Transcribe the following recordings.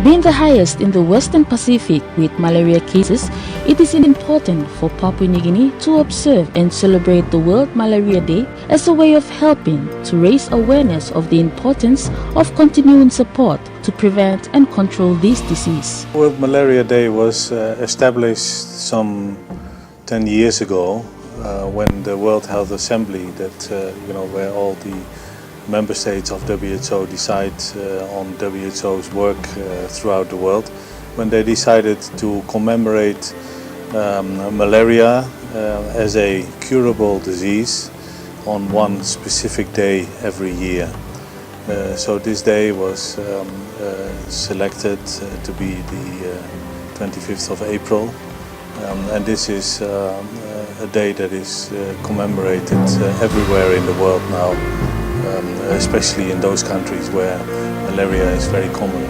Being the highest in the Western Pacific with malaria cases, it is important for Papua New Guinea to observe and celebrate the World Malaria Day as a way of helping to raise awareness of the importance of continuing support to prevent and control this disease. World Malaria Day was established some 10 years ago when the World Health Assembly, where all the member states of WHO decide on WHO's work throughout the world, when they decided to commemorate malaria as a curable disease on one specific day every year. So this day was selected to be the 25th of April, and this is a day that is commemorated everywhere in the world now. Especially in those countries where malaria is very common.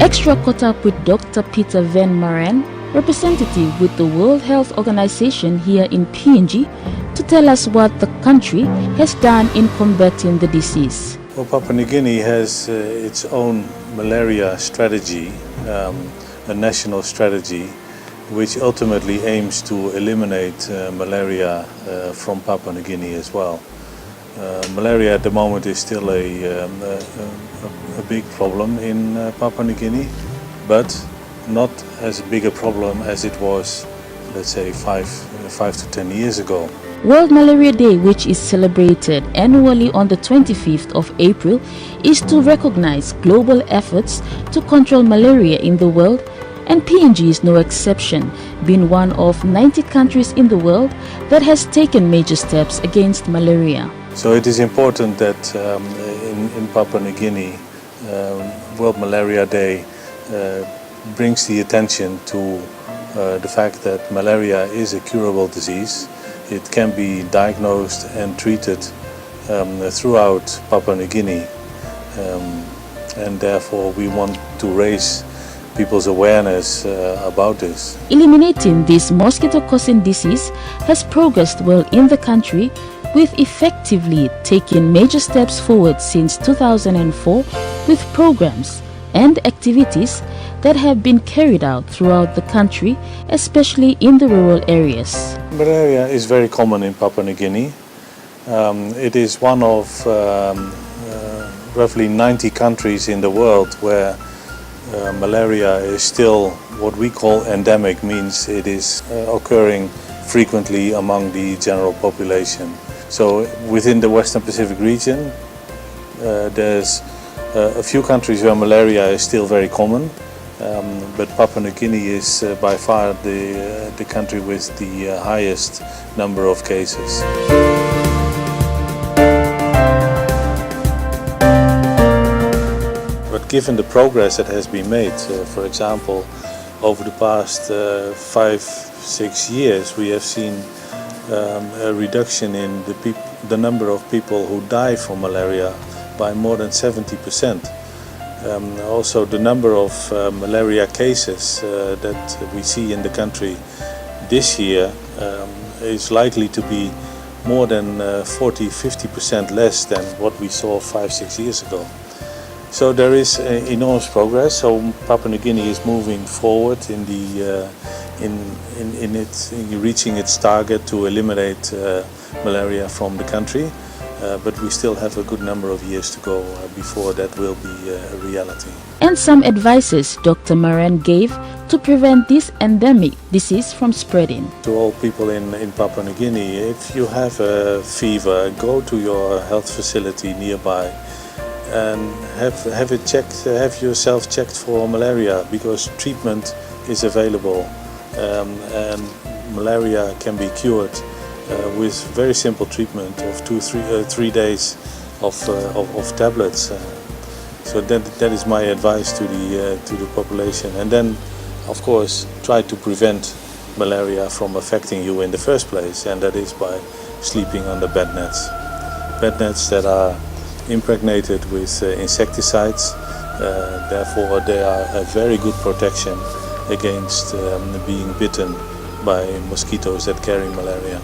Extra caught up with Dr. Peter Van Maren, representative with the World Health Organization here in PNG, to tell us what the country has done in combating the disease. Well, Papua New Guinea has its own malaria strategy, a national strategy, which ultimately aims to eliminate malaria from Papua New Guinea as well. Malaria at the moment is still a big problem in Papua New Guinea, but not as big a problem as it was, let's say, 5 to 10 years ago. World Malaria Day, which is celebrated annually on the 25th of April, is to recognize global efforts to control malaria in the world, and PNG is no exception, being one of 90 countries in the world that has taken major steps against malaria. So it is important that in Papua New Guinea, World Malaria Day brings the attention to the fact that malaria is a curable disease. It can be diagnosed and treated throughout Papua New Guinea, and therefore we want to raise people's awareness about this. Eliminating this mosquito-causing disease has progressed well in the country, with effectively taking major steps forward since 2004 with programs and activities that have been carried out throughout the country, especially in the rural areas. Malaria is very common in Papua New Guinea. It is one of roughly 90 countries in the world where malaria is still what we call endemic, means it is occurring frequently among the general population. So within the Western Pacific region, there's a few countries where malaria is still very common, but Papua New Guinea is by far the country with the highest number of cases. But given the progress that has been made, for example, over the past 5-6 years, we have seen a reduction in the number of people who die from malaria by more than 70%. Also, the number of malaria cases that we see in the country this year is likely to be more than 40-50% less than what we saw 5-6 years ago. So there is enormous progress. So Papua New Guinea is moving forward in reaching its target to eliminate malaria from the country. But we still have a good number of years to go before that will be a reality. And some advices Dr. Maran gave to prevent this endemic disease from spreading. To all people in Papua New Guinea, if you have a fever, go to your health facility nearby and have it checked, have yourself checked for malaria, because treatment is available and malaria can be cured with very simple treatment of 3 days of tablets. So that is my advice to the population. And then, of course, try to prevent malaria from affecting you in the first place, and that is by sleeping under bed nets that are impregnated with insecticides. Therefore, they are a very good protection against being bitten by mosquitoes that carry malaria.